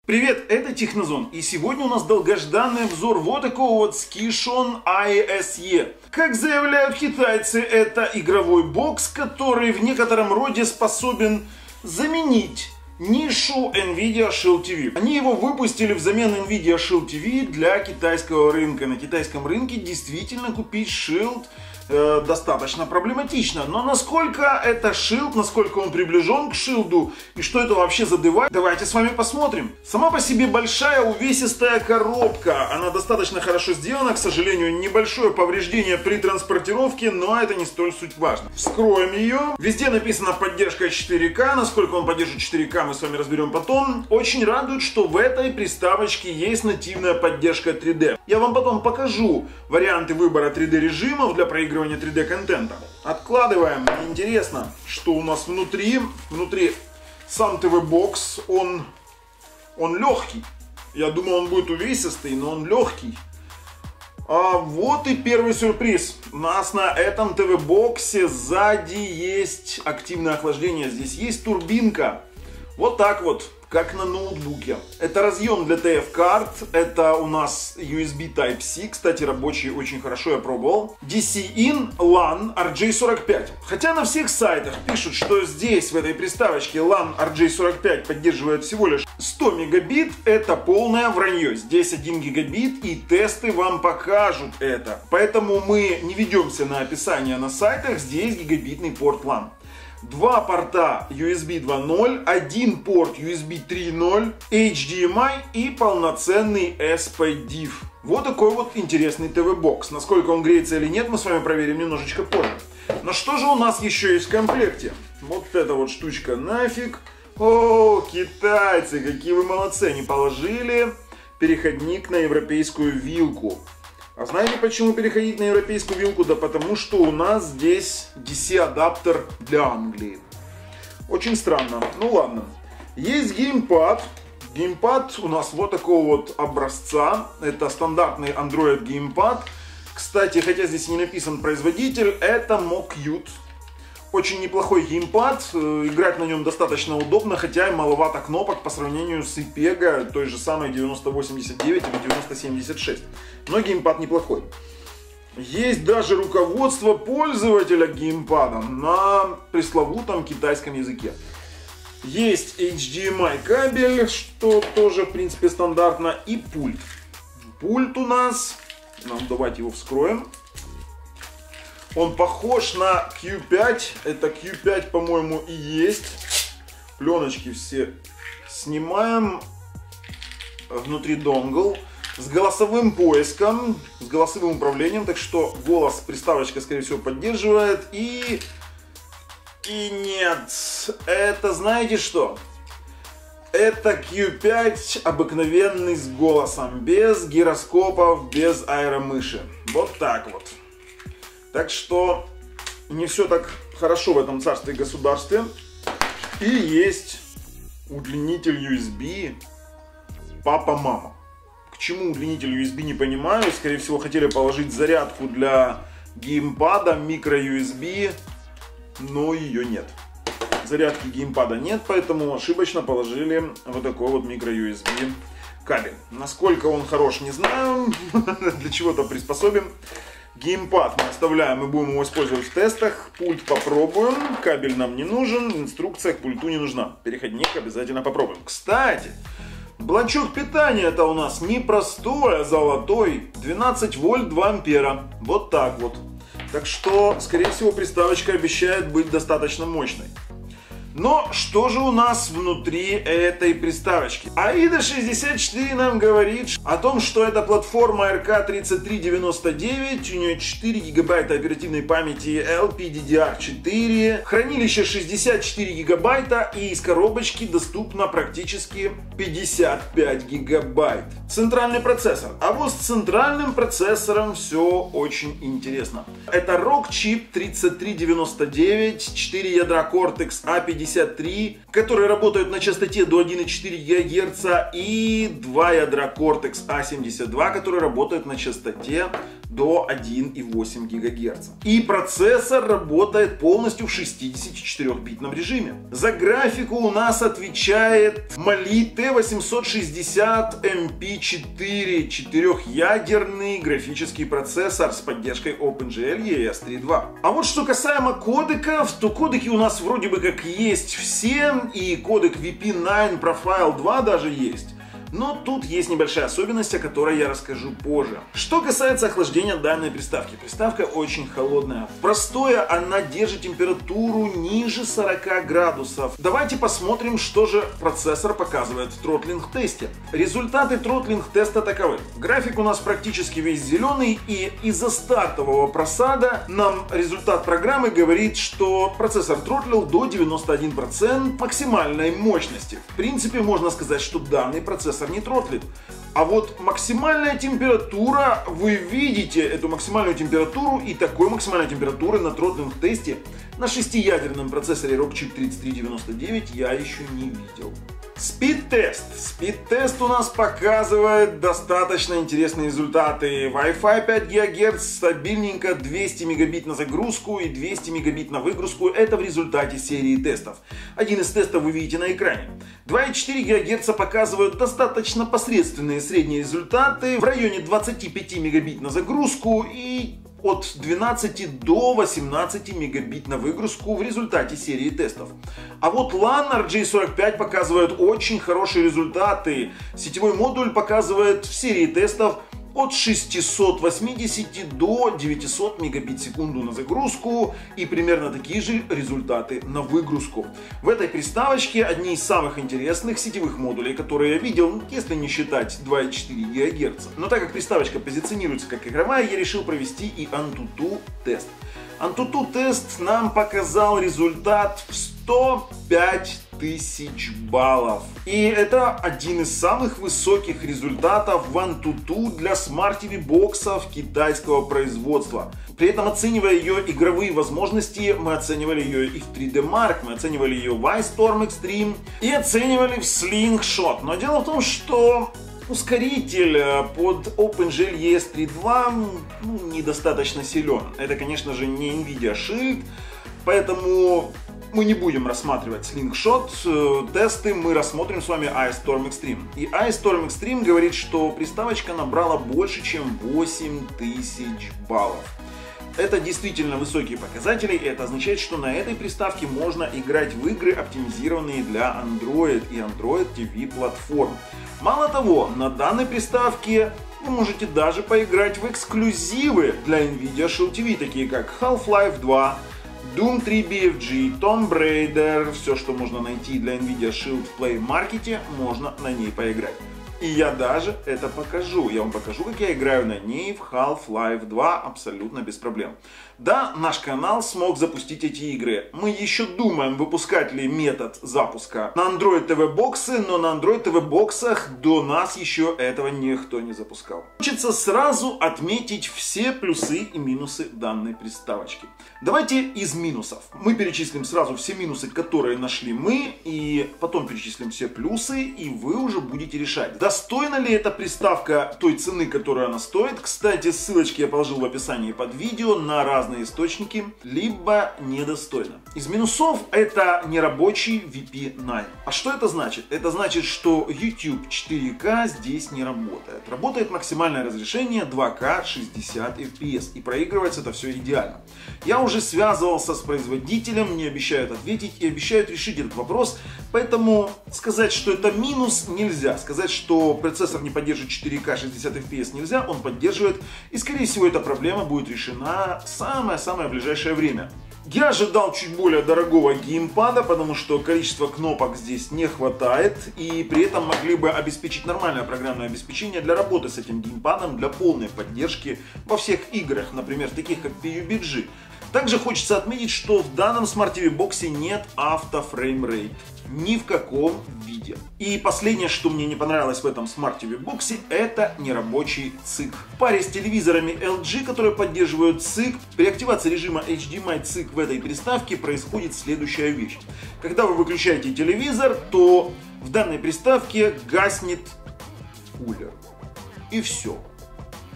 Привет, это Технозон, и сегодня у нас долгожданный обзор вот такого вот Skishon AESE. Как заявляют китайцы, это игровой бокс, который в некотором роде способен заменить нишу Nvidia Shield TV. Они его выпустили взамен Nvidia Shield TV для китайского рынка. На китайском рынке действительно купить Shield достаточно проблематично. Но насколько это Shield, насколько он приближен к Shield и что это вообще за девайс, давайте с вами посмотрим. Сама по себе большая увесистая коробка. Она достаточно хорошо сделана. К сожалению, небольшое повреждение при транспортировке, но это не столь суть важно. Вскроем ее. Везде написано поддержка 4К. Насколько он поддержит 4К, мы с вами разберем потом. Очень радует, что в этой приставочке есть нативная поддержка 3D. Я вам потом покажу варианты выбора 3D режимов для проигрывания 3D контента. Откладываем. Интересно, что у нас внутри. Внутри сам ТВ-бокс, он легкий. Я думал, он будет увесистый, но он легкий. А вот и первый сюрприз. У нас на этом ТВ-боксе сзади есть активное охлаждение. Здесь есть турбинка. Вот так вот, как на ноутбуке. Это разъем для TF-карт, это у нас USB Type-C, кстати, рабочий очень хорошо, я пробовал. DC-in LAN RJ45. Хотя на всех сайтах пишут, что здесь, в этой приставочке, LAN RJ45 поддерживает всего лишь 100 мегабит, это полное вранье. Здесь 1 гигабит, и тесты вам покажут это. Поэтому мы не ведемся на описание на сайтах, здесь гигабитный порт LAN. Два порта USB 2.0, один порт USB 3.0, HDMI и полноценный SPDIF. Вот такой вот интересный ТВ-бокс. Насколько он греется или нет, мы с вами проверим немножечко позже. Но что же у нас еще есть в комплекте? Вот эта вот штучка нафиг. О, китайцы, какие вы молодцы. Они положили переходник на европейскую вилку. А знаете, почему переходить на европейскую вилку? Да потому что у нас здесь DC-адаптер для Англии. Очень странно. Ну ладно. Есть геймпад. Геймпад у нас вот такого вот образца. Это стандартный Android геймпад. Кстати, хотя здесь не написан производитель, это Mocute. Очень неплохой геймпад, играть на нем достаточно удобно, хотя и маловато кнопок по сравнению с IPEGA, той же самой 9089 или 9076. Но геймпад неплохой. Есть даже руководство пользователя геймпада на пресловутом китайском языке. Есть HDMI кабель, что тоже в принципе стандартно, и пульт. Пульт у нас, давайте его вскроем. Он похож на Q5, это Q5, по-моему, и есть. Пленочки все снимаем. Внутри донгл. С голосовым поиском, с голосовым управлением. Так что голос приставочка, скорее всего, поддерживает. И нет, это знаете что? Это Q5 обыкновенный с голосом. Без гироскопов, без аэромыши. Вот так вот. Так что не все так хорошо в этом царстве и государстве. И есть удлинитель USB папа-мама. К чему удлинитель USB, не понимаю. Скорее всего, хотели положить зарядку для геймпада, микро-USB, но ее нет. Зарядки геймпада нет, поэтому ошибочно положили вот такой вот микро-USB кабель. Насколько он хорош, не знаю. Для чего-то приспособим. Геймпад мы оставляем и будем его использовать в тестах. Пульт попробуем. Кабель нам не нужен. Инструкция к пульту не нужна. Переходник обязательно попробуем. Кстати, блочок питания это у нас не простой, а золотой. 12 вольт 2 ампера. Вот так вот. Так что, скорее всего, приставочка обещает быть достаточно мощной. Но что же у нас внутри этой приставочки? AIDA 64 нам говорит о том, что это платформа RK3399, у нее 4 гигабайта оперативной памяти LPDDR4, хранилище 64 гигабайта и из коробочки доступно практически 55 гигабайт. Центральный процессор. А вот с центральным процессором все очень интересно. Это Rockchip 3399, 4 ядра Cortex A53, которые работают на частоте до 1,4 ГГц, и 2 ядра Cortex A72, которые работают на частоте до 1,8 ГГц. И процессор работает полностью в 64-битном режиме. За графику у нас отвечает Mali T860MP4, четырехъядерный графический процессор с поддержкой OpenGL ES 3.2. А вот что касаемо кодеков, то кодеки у нас вроде бы как есть все, и кодек VP9 Profile 2 даже есть. Но тут есть небольшая особенность, о которой я расскажу позже. Что касается охлаждения данной приставки. Приставка очень холодная. Простое, она держит температуру ниже 40 градусов. Давайте посмотрим, что же процессор показывает в тротлинг-тесте. Результаты тротлинг-теста таковы. График у нас практически весь зеленый, и из-за стартового просада нам результат программы говорит, что процессор тротлил до 91% максимальной мощности. В принципе, можно сказать, что данный процессор не тротлит. А вот максимальная температура, вы видите эту максимальную температуру, и такой максимальной температуры на тротлинг-тесте на 6-ядерном процессоре Rockchip 3399 я еще не видел. Спид-тест. Спид-тест у нас показывает достаточно интересные результаты. Wi-Fi 5 ГГц, стабильненько 200 мегабит на загрузку и 200 мегабит на выгрузку. Это в результате серии тестов. Один из тестов вы видите на экране. 2,4 ГГц показывают достаточно посредственные средние результаты в районе 25 мегабит на загрузку и от 12 до 18 мегабит на выгрузку в результате серии тестов. А вот LAN RJ45 показывает очень хорошие результаты. Сетевой модуль показывает в серии тестов от 680 до 900 мегабит в секунду на загрузку и примерно такие же результаты на выгрузку. В этой приставочке одни из самых интересных сетевых модулей, которые я видел, если не считать 2,4 ГГц. Но так как приставочка позиционируется как игровая, я решил провести и AnTuTu тест. AnTuTu тест нам показал результат в 105 тысяч баллов. И это один из самых высоких результатов в AnTuTu для Smart TV боксов китайского производства. При этом, оценивая ее игровые возможности, мы оценивали ее и в 3D Mark, мы оценивали ее в iStorm Extreme и оценивали в Slingshot. Но дело в том, что ускоритель под OpenGL ES 3.2 недостаточно силен. Это, конечно же, не Nvidia Shield, поэтому мы не будем рассматривать Slingshot тесты, мы рассмотрим с вами iStorm Extreme. И iStorm Extreme говорит, что приставочка набрала больше, чем 8000 баллов. Это действительно высокие показатели, и это означает, что на этой приставке можно играть в игры, оптимизированные для Android и Android TV платформ. Мало того, на данной приставке вы можете даже поиграть в эксклюзивы для Nvidia Shield TV, такие как Half-Life 2, Doom 3 BFG, Tomb Raider, все, что можно найти для Nvidia Shield в Play Market, можно на ней поиграть. И я даже это покажу. Я вам покажу, как я играю на ней в Half-Life 2 абсолютно без проблем. Да, наш канал смог запустить эти игры. Мы еще думаем, выпускать ли метод запуска на Android TV боксы, но на Android TV боксах до нас еще этого никто не запускал. Хочется сразу отметить все плюсы и минусы данной приставочки. Давайте из минусов. Мы перечислим сразу все минусы, которые нашли мы, и потом перечислим все плюсы, и вы уже будете решать, достойна ли эта приставка той цены, которую она стоит. Кстати, ссылочки я положил в описании под видео на разные источники, либо недостойна. Из минусов это нерабочий VP9. А что это значит? Это значит, что YouTube 4К здесь не работает. Работает максимальное разрешение 2К 60 FPS, и проигрывается это все идеально. Я уже связывался с производителем, мне обещают ответить и обещают решить этот вопрос, поэтому сказать, что это минус, нельзя. Сказать, что процессор не поддерживает 4К 60 FPS нельзя, он поддерживает, и скорее всего эта проблема будет решена в самое ближайшее время. Я ожидал чуть более дорогого геймпада, потому что количество кнопок здесь не хватает, и при этом могли бы обеспечить нормальное программное обеспечение для работы с этим геймпадом, для полной поддержки во всех играх, например, таких как PUBG. Также хочется отметить, что в данном Smart TV боксе нет автофреймрейт. Ни в каком виде. И последнее, что мне не понравилось в этом Smart TV боксе, это нерабочий ЦИК. В паре с телевизорами LG, которые поддерживают ЦИК, при активации режима HDMI ЦИК в этой приставке происходит следующая вещь. Когда вы выключаете телевизор, то в данной приставке гаснет кулер. И все.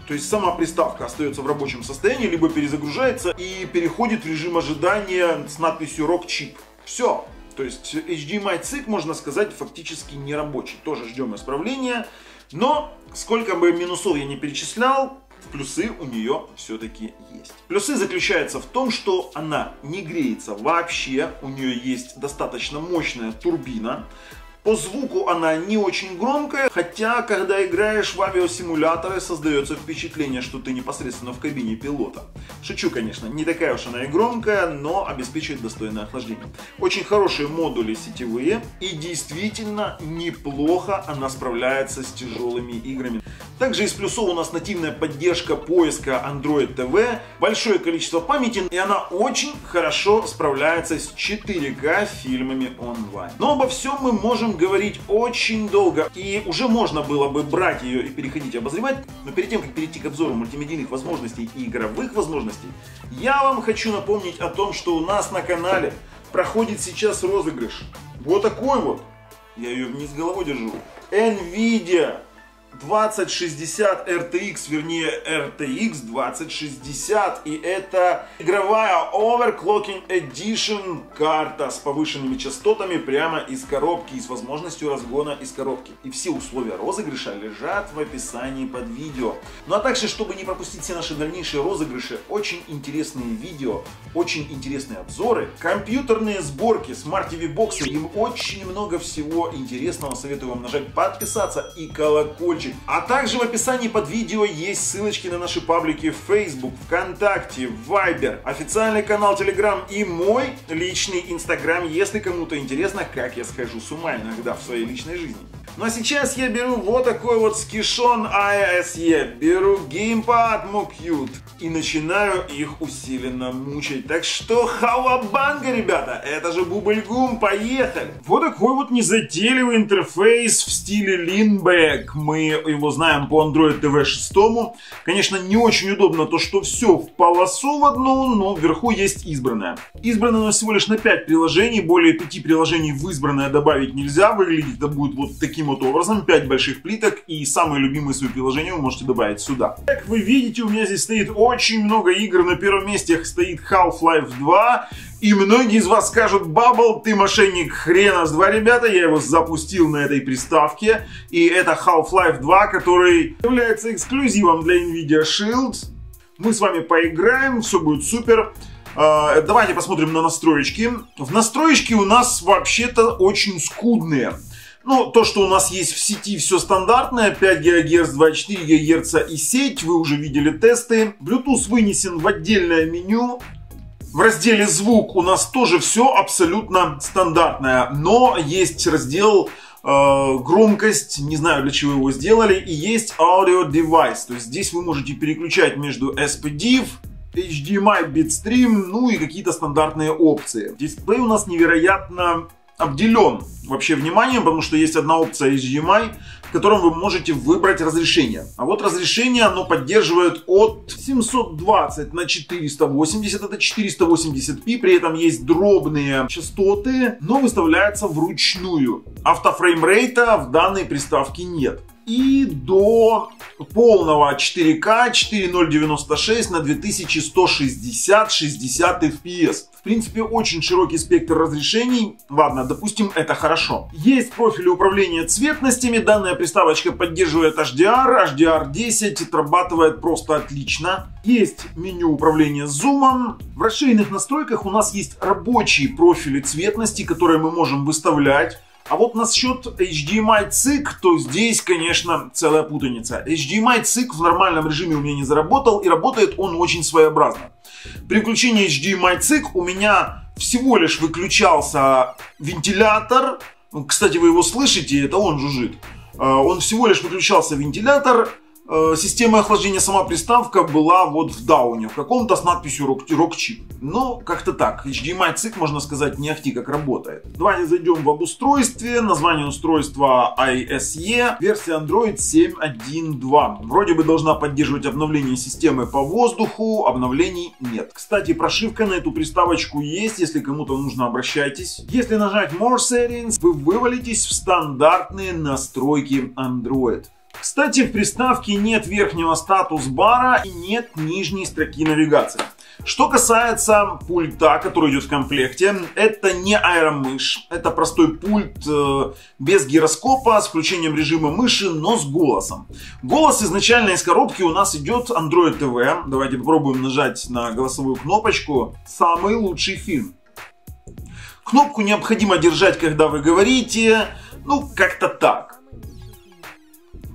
То есть сама приставка остается в рабочем состоянии, либо перезагружается и переходит в режим ожидания с надписью Rock Chip. Все. То есть HDMI цик, можно сказать, фактически не рабочий. Тоже ждем исправления. Но сколько бы минусов я не перечислял, плюсы у нее все-таки есть. Плюсы заключаются в том, что она не греется вообще. У нее есть достаточно мощная турбина. По звуку она не очень громкая, хотя, когда играешь в авиасимуляторы, создается впечатление, что ты непосредственно в кабине пилота. Шучу, конечно, не такая уж она и громкая, но обеспечивает достойное охлаждение. Очень хорошие модули сетевые, и действительно неплохо она справляется с тяжелыми играми. Также из плюсов у нас нативная поддержка поиска Android TV, большое количество памяти, и она очень хорошо справляется с 4К фильмами онлайн. Но обо всем мы можем говорить очень долго, и уже можно было бы брать ее и переходить обозревать, но перед тем, как перейти к обзору мультимедийных возможностей и игровых возможностей, я вам хочу напомнить о том, что у нас на канале проходит сейчас розыгрыш. Вот такой вот, я ее вниз головой держу, NVIDIA 2060 RTX, вернее RTX 2060, и это игровая Overclocking Edition карта с повышенными частотами прямо из коробки и с возможностью разгона из коробки. И все условия розыгрыша лежат в описании под видео. Ну а также, чтобы не пропустить все наши дальнейшие розыгрыши, очень интересные видео, очень интересные обзоры, компьютерные сборки, Smart TV боксы, им очень много всего интересного. Советую вам нажать подписаться и колокольчик. А также в описании под видео есть ссылочки на наши паблики в Facebook, ВКонтакте, Viber, официальный канал Telegram и мой личный Instagram, если кому-то интересно, как я схожу с ума иногда в своей личной жизни. Ну а сейчас я беру вот такой вот Skishon AESE, беру геймпад Mocute и начинаю их усиленно мучать. Так что хавабанга, ребята, это же бубльгум, поехали! Вот такой вот незатейливый интерфейс в стиле Lindbergh. Мы его знаем по Android TV 6. Конечно, не очень удобно то, что все в полосу в одну, но вверху есть избранное. Избранное у нас всего лишь на 5 приложений, более 5 приложений в избранное добавить нельзя. Выглядит это будет вот таким вот образом, 5 больших плиток, и самые любимые свои приложения вы можете добавить сюда. Как вы видите, у меня здесь стоит очень много игр. На первом месте стоит Half-Life 2. И многие из вас скажут: Бабл, ты мошенник, хрена с два, ребята. Я его запустил на этой приставке. И это Half-Life 2, который является эксклюзивом для NVIDIA Shield. Мы с вами поиграем, все будет супер. Давайте посмотрим на настроечки. В настроечки у нас вообще-то очень скудные. Ну, то, что у нас есть в сети, все стандартное. 5 ГГц, 24 ГГц и сеть. Вы уже видели тесты. Bluetooth вынесен в отдельное меню. В разделе звук у нас тоже все абсолютно стандартное. Но есть раздел громкость, не знаю, для чего его сделали. И есть Audio Device. То есть здесь вы можете переключать между SPDIF, HDMI, Bitstream, ну и какие-то стандартные опции. Дисплей у нас невероятно обделен вообще вниманием, потому что есть одна опция HDMI, в котором вы можете выбрать разрешение. А вот разрешение оно поддерживает от 720 на 480, это 480p, при этом есть дробные частоты, но выставляется вручную. Автофреймрейта в данной приставке нет. И до полного 4К 4096 на 2160 60 FPS. В принципе, очень широкий спектр разрешений. Ладно, допустим, это хорошо. Есть профили управления цветностями. Данная приставочка поддерживает HDR. HDR10 отрабатывает просто отлично. Есть меню управления зумом. В расширенных настройках у нас есть рабочие профили цветности, которые мы можем выставлять. А вот насчет HDMI цик, то здесь, конечно, целая путаница. HDMI цик в нормальном режиме у меня не заработал, и работает он очень своеобразно. При включении HDMI цик у меня всего лишь выключался вентилятор. Кстати, вы его слышите, это он жужжит. Он всего лишь выключался вентилятор. Система охлаждения, сама приставка была вот в дауне, в каком-то с надписью Rock Chip. Но как-то так. HDMI цик, можно сказать, не ахти как работает. Давайте зайдем в обустройстве. Название устройства AESE. Версия Android 7.1.2. Вроде бы должна поддерживать обновление системы по воздуху. Обновлений нет. Кстати, прошивка на эту приставочку есть. Если кому-то нужно, обращайтесь. Если нажать More Settings, вы вывалитесь в стандартные настройки Android. Кстати, в приставке нет верхнего статус-бара и нет нижней строки навигации. Что касается пульта, который идет в комплекте, это не аэромышь, это простой пульт без гироскопа, с включением режима мыши, но с голосом. Голос изначально из коробки у нас идет Android TV. Давайте попробуем нажать на голосовую кнопочку. Самый лучший фильм. Кнопку необходимо держать, когда вы говорите, ну как-то так.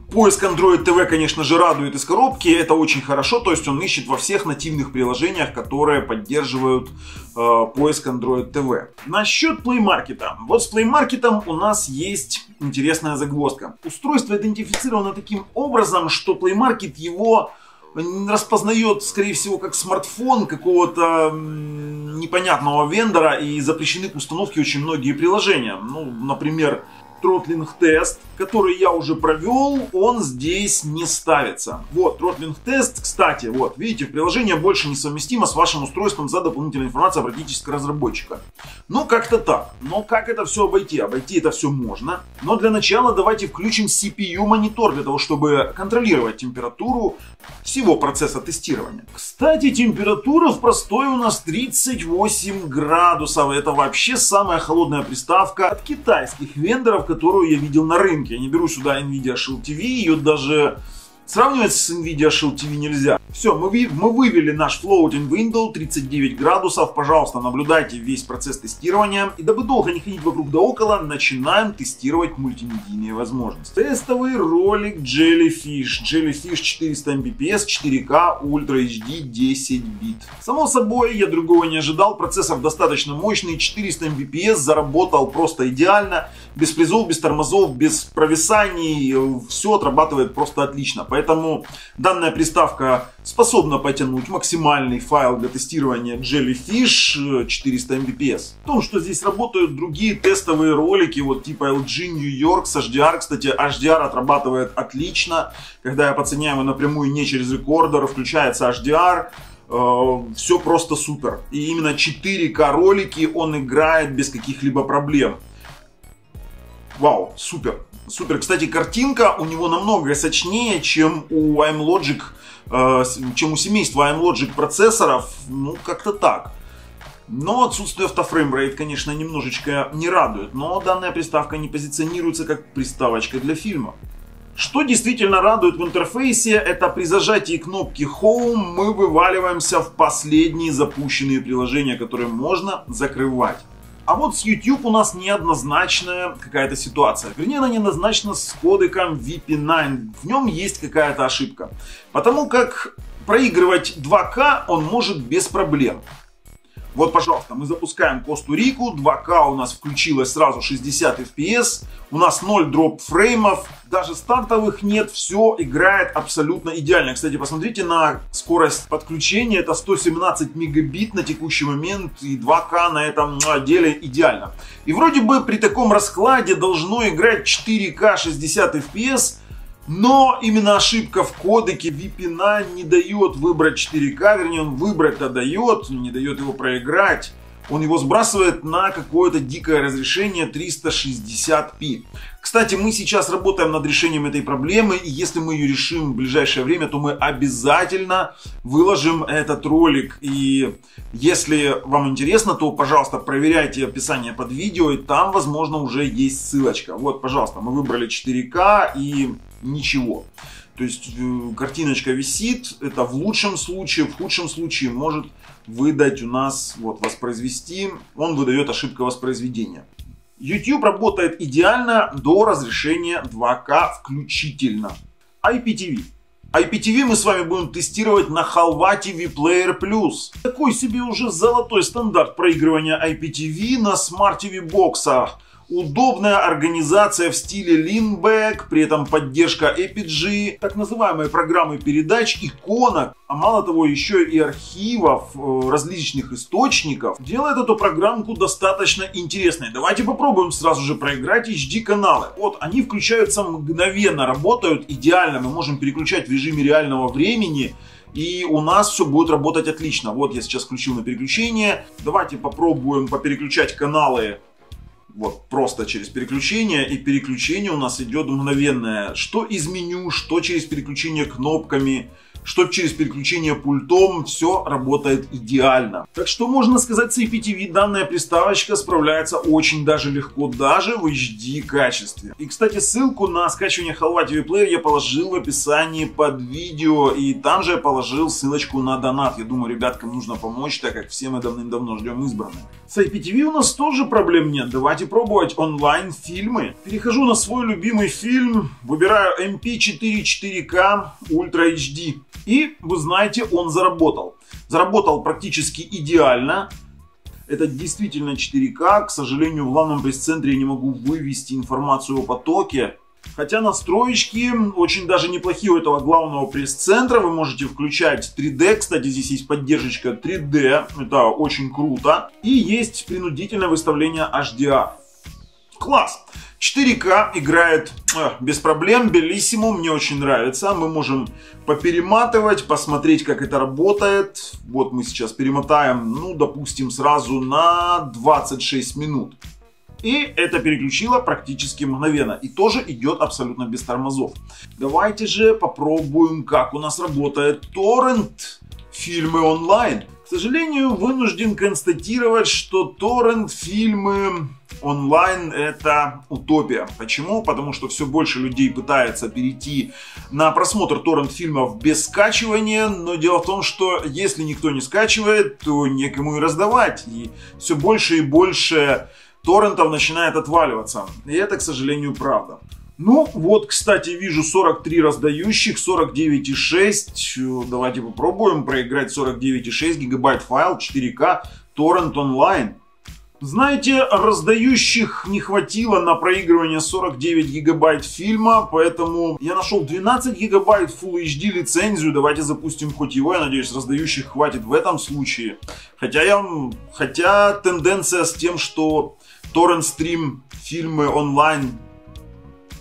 Поиск Android TV, конечно же, радует из коробки, это очень хорошо, то есть он ищет во всех нативных приложениях, которые поддерживают поиск Android TV. Насчет Play Market. Вот с Play Market у нас есть интересная загвоздка. Устройство идентифицировано таким образом, что Play Market его распознает, скорее всего, как смартфон какого-то непонятного вендора, и запрещены к установке очень многие приложения. Ну, например, Throttling Test, который я уже провел, он здесь не ставится. Вот, Throttling Test, кстати, вот, видите, приложение больше не совместимо с вашим устройством за дополнительной информацией обратитесь разработчика. Ну, как-то так. Но как это все обойти? Обойти это все можно. Но для начала давайте включим CPU-монитор, для того, чтобы контролировать температуру всего процесса тестирования. Кстати, температура в простой у нас 38 градусов. Это вообще самая холодная приставка от китайских вендоров, которую я видел на рынке. Я не беру сюда Nvidia Shield TV, ее даже сравнивать с Nvidia Shield TV нельзя. Все, мы вывели наш floating window 39 градусов. Пожалуйста, наблюдайте весь процесс тестирования. И дабы долго не ходить вокруг да около, начинаем тестировать мультимедийные возможности. Тестовый ролик Jellyfish. Jellyfish 400 Mbps, 4K, Ultra HD, 10 бит. Само собой, я другого не ожидал. Процессор достаточно мощный, 400 Mbps, заработал просто идеально. Без призов, без тормозов, без провисаний. Все отрабатывает просто отлично. Поэтому данная приставка способна потянуть максимальный файл для тестирования Jellyfish 400 Mbps. В том, что здесь работают другие тестовые ролики, вот типа LG New York с HDR. Кстати, HDR отрабатывает отлично. Когда я подсоединяю его напрямую, не через рекордер, включается HDR. Все просто супер. И именно 4К ролики он играет без каких-либо проблем. Вау, супер. Супер. Кстати, картинка у него намного сочнее, чем у iMlogic, чем у семейства iMlogic процессоров. Ну, как-то так. Но отсутствие автофреймрейт, конечно, немножечко не радует. Но данная приставка не позиционируется как приставочка для фильма. Что действительно радует в интерфейсе, это при зажатии кнопки Home мы вываливаемся в последние запущенные приложения, которые можно закрывать. А вот с YouTube у нас неоднозначная какая-то ситуация. Вернее, она неоднозначна с кодеком VP9. В нем есть какая-то ошибка. Потому как проигрывать 2К он может без проблем. Вот, пожалуйста, мы запускаем Косту-Рику, 2К у нас включилось сразу 60 FPS, у нас 0 дроп фреймов, даже стартовых нет, все играет абсолютно идеально. Кстати, посмотрите на скорость подключения, это 117 мегабит на текущий момент, и 2К на этом деле идеально. И вроде бы при таком раскладе должно играть 4К 60 FPS, но именно ошибка в кодеке VP9 не дает выбрать 4К, вернее он выбрать-то дает, но не дает его проиграть. Он его сбрасывает на какое-то дикое разрешение 360p. Кстати, мы сейчас работаем над решением этой проблемы, и если мы ее решим в ближайшее время, то мы обязательно выложим этот ролик. И если вам интересно, то, пожалуйста, проверяйте описание под видео, и там, возможно, уже есть ссылочка. Вот, пожалуйста, мы выбрали 4К и ничего. То есть картиночка висит, это в лучшем случае, в худшем случае может выдать у нас, вот, воспроизвести, он выдает ошибка воспроизведения. YouTube работает идеально до разрешения 2К включительно. IPTV. IPTV мы с вами будем тестировать на Halva TV Player Plus. Такой себе уже золотой стандарт проигрывания IPTV на Smart TV боксах. Удобная организация в стиле Leanback, при этом поддержка APG, так называемые программы передач, иконок, а мало того еще и архивов различных источников, делает эту программку достаточно интересной. Давайте попробуем сразу же проиграть HD каналы. Вот они включаются мгновенно, работают идеально, мы можем переключать в режиме реального времени. И у нас все будет работать отлично. Вот я сейчас включил на переключение. Давайте попробуем попереключать каналы вот просто через переключение, и переключение у нас идет мгновенное. Что из меню, что через переключение кнопками, что через переключение пультом, все работает идеально. Так что можно сказать, с IPTV данная приставочка справляется очень даже легко, даже в HD качестве. И, кстати, ссылку на скачивание Halva TV Player я положил в описании под видео, и там же я положил ссылочку на донат. Я думаю, ребяткам нужно помочь, так как все мы давным-давно ждем избранных. С IPTV у нас тоже проблем нет. Давайте пробовать онлайн-фильмы. Перехожу на свой любимый фильм, выбираю MP4 4K Ultra HD. И, вы знаете, он заработал. Заработал практически идеально. Это действительно 4К. К сожалению, в главном пресс-центре я не могу вывести информацию о потоке. Хотя настроечки очень даже неплохие у этого главного пресс-центра. Вы можете включать 3D. Кстати, здесь есть поддержка 3D. Это очень круто. И есть принудительное выставление HDR. Класс! 4К играет без проблем, белиссимо, мне очень нравится. Мы можем поперематывать, посмотреть, как это работает. Вот мы сейчас перемотаем, ну, допустим, сразу на 26 минут. И это переключило практически мгновенно. И тоже идет абсолютно без тормозов. Давайте же попробуем, как у нас работает торрент фильмы онлайн. К сожалению, вынужден констатировать, что торрент фильмы онлайн это утопия. Почему? Потому что все больше людей пытается перейти на просмотр торрент фильмов без скачивания. Но дело в том, что если никто не скачивает, то некому и раздавать. И все больше и больше торрентов начинает отваливаться. И это, к сожалению, правда. Ну, вот, кстати, вижу 43 раздающих, 49,6. Давайте попробуем проиграть 49,6 гигабайт файл, 4К, торрент онлайн. Знаете, раздающих не хватило на проигрывание 49 гигабайт фильма, поэтому я нашел 12 гигабайт Full HD лицензию. Давайте запустим хоть его, я надеюсь, раздающих хватит в этом случае. Хотя тенденция с тем, что торрент-стрим фильмы онлайн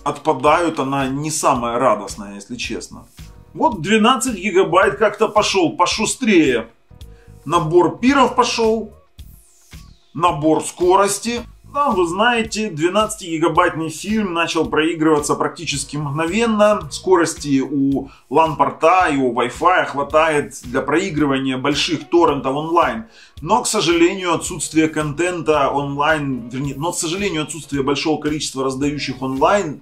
отпадают, она не самая радостная, если честно. Вот 12 гигабайт как-то пошел пошустрее. Набор пиров пошел. Набор скорости. Да, вы знаете, 12-гигабайтный фильм начал проигрываться практически мгновенно. Скорости у LAN-порта и у Wi-Fi хватает для проигрывания больших торрентов онлайн. Но, к сожалению, отсутствие контента онлайн, отсутствие большого количества раздающих онлайн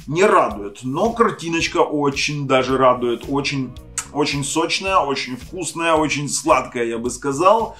не радует. Но картиночка очень даже радует. Очень сочная, очень вкусная, очень сладкая, я бы сказал.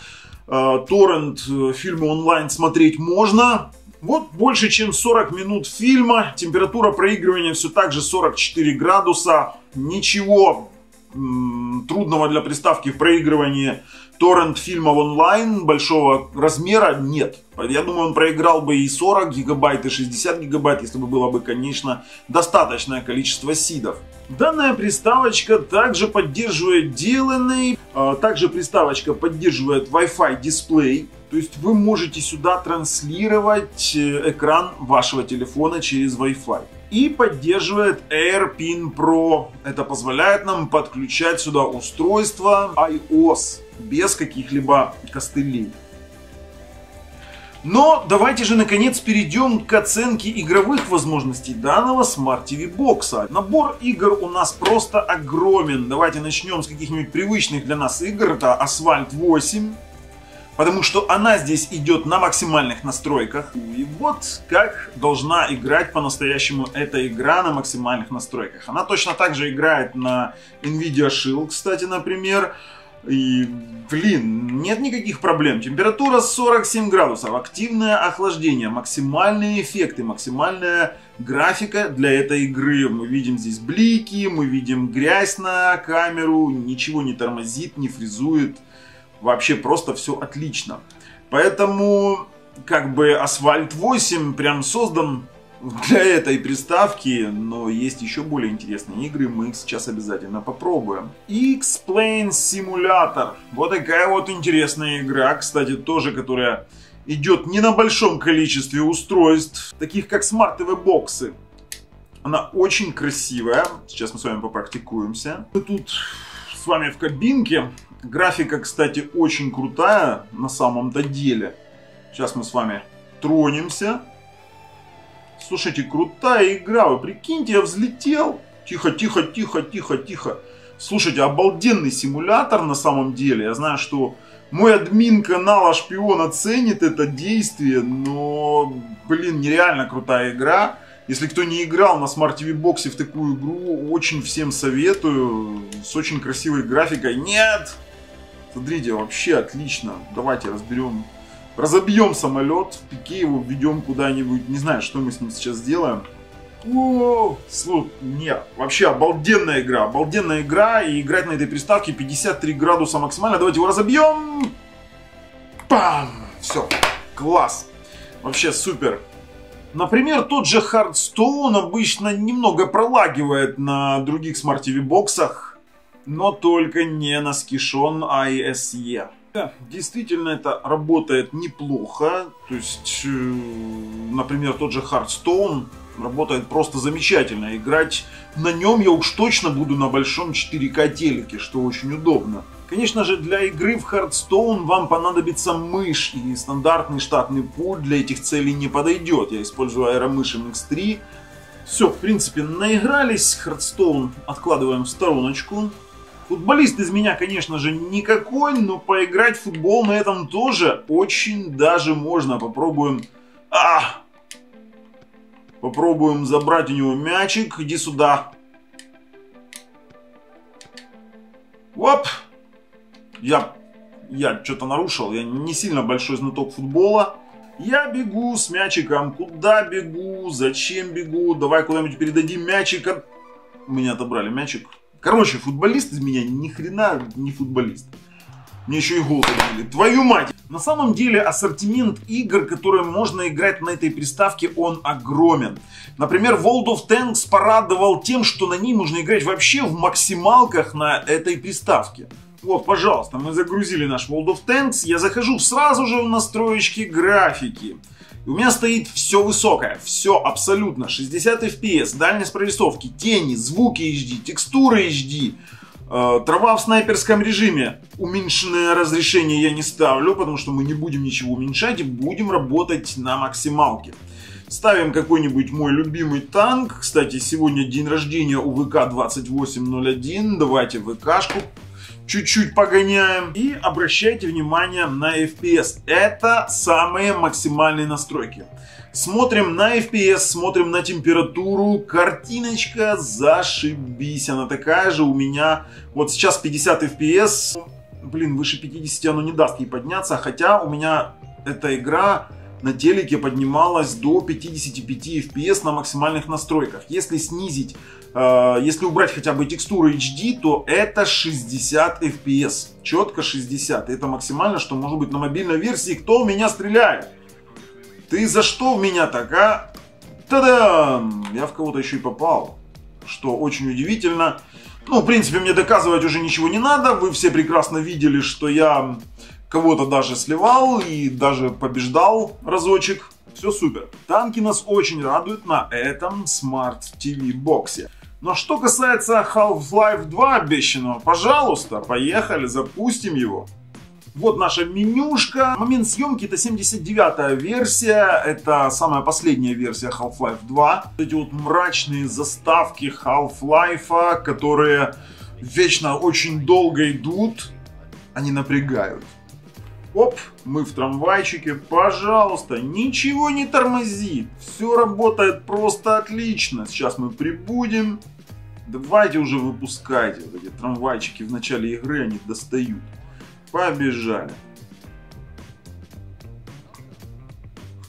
Торрент фильмы онлайн смотреть можно. Вот больше чем 40 минут фильма. Температура проигрывания все так же 44 градуса. Ничего трудного для приставки в проигрывании торрент фильмов онлайн большого размера нет. Я думаю, он проиграл бы и 40 гигабайт, и 60 гигабайт, если бы было бы, конечно, достаточное количество сидов. Данная приставочка также поддерживает DLNA, также приставочка поддерживает Wi-Fi дисплей. То есть вы можете сюда транслировать экран вашего телефона через Wi-Fi. И поддерживает AirPin Pro. Это позволяет нам подключать сюда устройство iOS без каких-либо костылей. Но давайте же наконец перейдем к оценке игровых возможностей данного Smart TV бокса. Набор игр у нас просто огромен. Давайте начнем с каких-нибудь привычных для нас игр. Это Asphalt 8. Потому что она здесь идет на максимальных настройках. И вот как должна играть по-настоящему эта игра на максимальных настройках. Она точно так же играет на Nvidia Shield, кстати, например. И, блин, нет никаких проблем. Температура 47 градусов, активное охлаждение, максимальные эффекты, максимальная графика для этой игры. Мы видим здесь блики, мы видим грязь на камеру, ничего не тормозит, не фризует. Вообще просто все отлично. Поэтому, как бы, Asphalt 8 прям создан для этой приставки, но есть еще более интересные игры, мы их сейчас обязательно попробуем. X-Plane Simulator. Вот такая вот интересная игра, кстати, тоже, которая идет не на большом количестве устройств, таких как Smart TV боксы. Она очень красивая. Сейчас мы с вами попрактикуемся. Мы тут с вами в кабинке. Графика, кстати, очень крутая на самом-то деле. Сейчас мы с вами тронемся. Слушайте, крутая игра, вы прикиньте, я взлетел. Тихо, тихо, тихо, тихо, тихо. Слушайте, обалденный симулятор на самом деле. Я знаю, что мой админ канала Шпион оценит это действие, но, блин, нереально крутая игра. Если кто не играл на Smart TV Box в такую игру, очень всем советую. С очень красивой графикой. Нет! Смотрите, вообще отлично. Давайте разобьем самолет, в пике его введем куда-нибудь. Не знаю, что мы с ним сейчас сделаем. О, нет, вообще обалденная игра, и играть на этой приставке 53 градуса максимально. Давайте его разобьем. Пам! Все, класс, вообще супер. Например, тот же Hearthstone обычно немного пролагивает на других Smart TV боксах, но только не на Skishon ISE. Да, действительно, это работает неплохо. То есть, например, тот же Hearthstone работает просто замечательно. Играть на нем я уж точно буду на большом 4К телеке, что очень удобно. Конечно же, для игры в Hearthstone вам понадобится мышь, и стандартный штатный пульт для этих целей не подойдет. Я использую аэромышь MX3. Все, в принципе, наигрались. Hearthstone откладываем в стороночку. Футболист из меня, конечно же, никакой, но поиграть в футбол на этом тоже очень даже можно. Попробуем... Попробуем забрать у него мячик. Иди сюда. Оп! Я что-то нарушил. Я не сильно большой знаток футбола. Я бегу с мячиком. Куда бегу? Зачем бегу? Давай куда-нибудь передадим мячик. У меня отобрали мячик. Короче, футболист из меня ни хрена не футболист. Мне еще и гол забили. Твою мать! На самом деле ассортимент игр, которые можно играть на этой приставке, он огромен. Например, World of Tanks порадовал тем, что на ней можно играть вообще в максималках на этой приставке. Вот, пожалуйста, мы загрузили наш World of Tanks. Я захожу сразу же в настроечки графики. И у меня стоит все высокое, все абсолютно. 60 FPS, дальность прорисовки, тени, звуки HD, текстуры HD. Трава в снайперском режиме. Уменьшенное разрешение я не ставлю, потому что мы не будем ничего уменьшать и будем работать на максималке. Ставим какой-нибудь мой любимый танк. Кстати, сегодня день рождения у ВК-2801. Давайте ВКшку чуть-чуть погоняем. И обращайте внимание на FPS. Это самые максимальные настройки. Смотрим на FPS, смотрим на температуру. Картиночка зашибись. Она такая же у меня. Вот сейчас 50 FPS. Блин, выше 50 оно не даст ей подняться. Хотя у меня эта игра на телеке поднималась до 55 FPS на максимальных настройках. Если снизить, если убрать хотя бы текстуру HD, то это 60 FPS. Четко 60. Это максимально, что может быть на мобильной версии. Кто в меня стреляет? Ты за что в меня так, а? Та-дам! Я в кого-то еще и попал. Что очень удивительно. Ну, в принципе, мне доказывать уже ничего не надо. Вы все прекрасно видели, что я кого-то даже сливал и даже побеждал разочек. Все супер. Танки нас очень радуют на этом Smart TV боксе. Но что касается Half-Life 2 обещанного, пожалуйста, поехали, запустим его. Вот наша менюшка. Момент съемки это 79-я версия. Это самая последняя версия Half-Life 2. Эти вот мрачные заставки Half-Life, которые вечно очень долго идут, они напрягают. Оп, мы в трамвайчике. Пожалуйста, ничего не тормозит. Все работает просто отлично. Сейчас мы прибудем. Давайте уже выпускайте. Вот эти трамвайчики в начале игры, они достают. Побежали.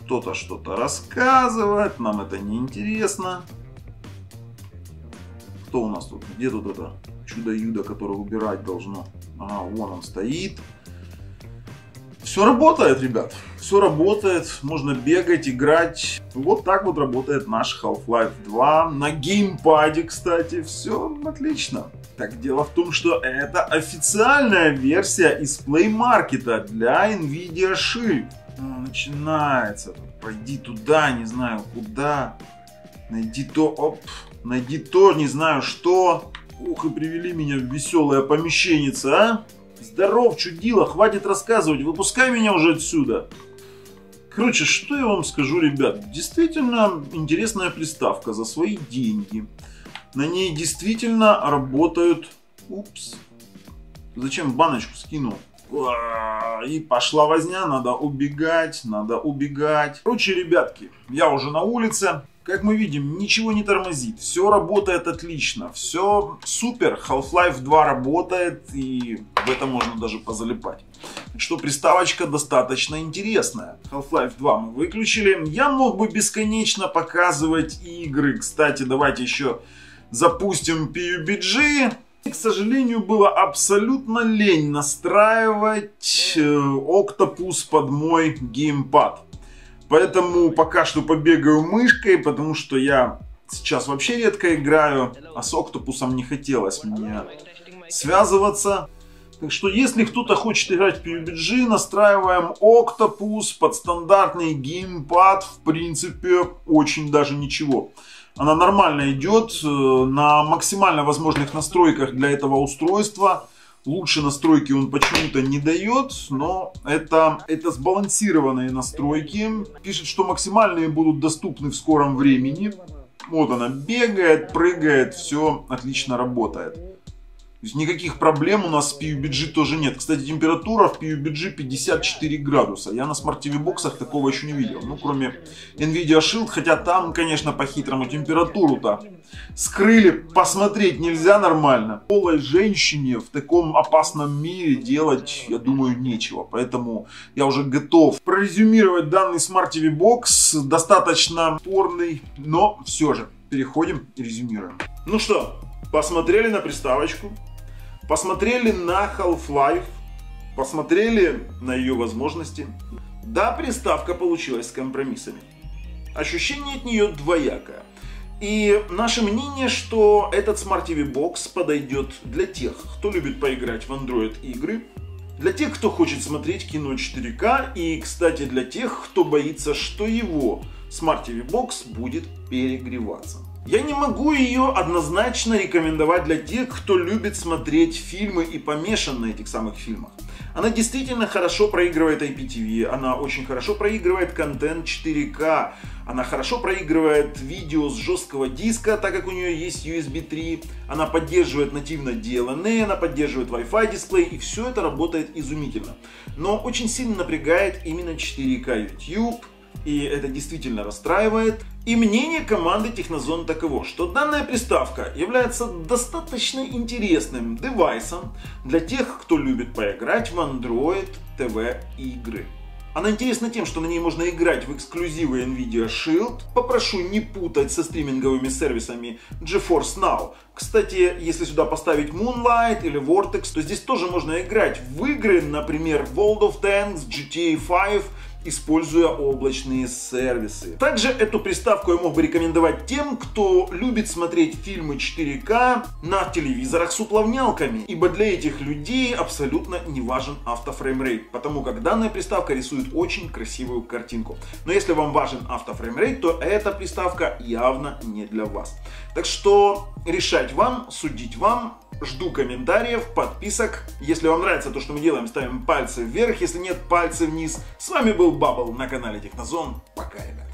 Кто-то что-то рассказывает. Нам это не интересно. Кто у нас тут? Где тут это чудо-юдо, которое убирать должно? Ага, вон он стоит. Все работает, ребят. Все работает. Можно бегать, играть. Вот так вот работает наш Half-Life 2. На геймпаде, кстати. Все отлично. Так, дело в том, что это официальная версия из Play Market для Nvidia Shield. Начинается. Пойди туда, не знаю куда. Найди то, оп. Найди то, не знаю что. Ух, и привели меня в веселое помещеннице, а? Здоров, чудило, хватит рассказывать, выпускай меня уже отсюда. Короче, что я вам скажу, ребят. Действительно интересная приставка за свои деньги. На ней действительно работают... Упс. Зачем баночку скинул? И пошла возня, надо убегать, надо убегать. Короче, ребятки, я уже на улице. Как мы видим, ничего не тормозит. Все работает отлично. Все супер. Half-Life 2 работает. И в это можно даже позалипать. Так что приставочка достаточно интересная. Half-Life 2 мы выключили. Я мог бы бесконечно показывать игры. Кстати, давайте еще запустим PUBG. К сожалению, было абсолютно лень настраивать Octopus под мой геймпад. Поэтому пока что побегаю мышкой, потому что я сейчас вообще редко играю, а с Octopus'ом не хотелось мне связываться. Так что если кто-то хочет играть в PUBG, настраиваем Octopus под стандартный геймпад. В принципе, очень даже ничего. Она нормально идет на максимально возможных настройках для этого устройства. Лучше настройки он почему-то не дает, но это сбалансированные настройки. Пишет, что максимальные будут доступны в скором времени. Вот она бегает, прыгает, все отлично работает. То есть никаких проблем у нас с PUBG тоже нет. Кстати, температура в PUBG 54 градуса. Я на Smart TV боксах такого еще не видел. Ну, кроме Nvidia Shield. Хотя там, конечно, по-хитрому температуру-то скрыли. Посмотреть нельзя нормально. Голой женщине в таком опасном мире делать, я думаю, нечего. Поэтому я уже готов прорезюмировать данный Smart TV бокс. Достаточно спорный, но все же. Переходим и резюмируем. Ну что, посмотрели на приставочку. Посмотрели на Half-Life, посмотрели на ее возможности. Да, приставка получилась с компромиссами. Ощущение от нее двоякое. И наше мнение, что этот Smart TV Box подойдет для тех, кто любит поиграть в Android игры, для тех, кто хочет смотреть кино 4К, и, кстати, для тех, кто боится, что его Smart TV Box будет перегреваться. Я не могу ее однозначно рекомендовать для тех, кто любит смотреть фильмы и помешан на этих самых фильмах. Она действительно хорошо проигрывает IPTV, она очень хорошо проигрывает контент 4К, она хорошо проигрывает видео с жесткого диска, так как у нее есть USB 3, она поддерживает нативно DLNA, она поддерживает Wi-Fi дисплей, и все это работает изумительно. Но очень сильно напрягает именно 4К YouTube, и это действительно расстраивает. И мнение команды Технозон таково, что данная приставка является достаточно интересным девайсом для тех, кто любит поиграть в Android TV игры. Она интересна тем, что на ней можно играть в эксклюзивы Nvidia Shield. Попрошу не путать со стриминговыми сервисами GeForce Now. Кстати, если сюда поставить Moonlight или Vortex, то здесь тоже можно играть в игры, например, World of Tanks, GTA 5, используя облачные сервисы. Также эту приставку я мог бы рекомендовать тем, кто любит смотреть фильмы 4К на телевизорах с уплавнялками, ибо для этих людей абсолютно не важен автофреймрейт, потому как данная приставка рисует очень красивую картинку. Но если вам важен автофреймрейт, то эта приставка явно не для вас. Так что решать вам, судить вам. Жду комментариев, подписок. Если вам нравится то, что мы делаем, ставим пальцы вверх. Если нет, пальцы вниз. С вами был Бабл на канале Технозон. Пока, ребят.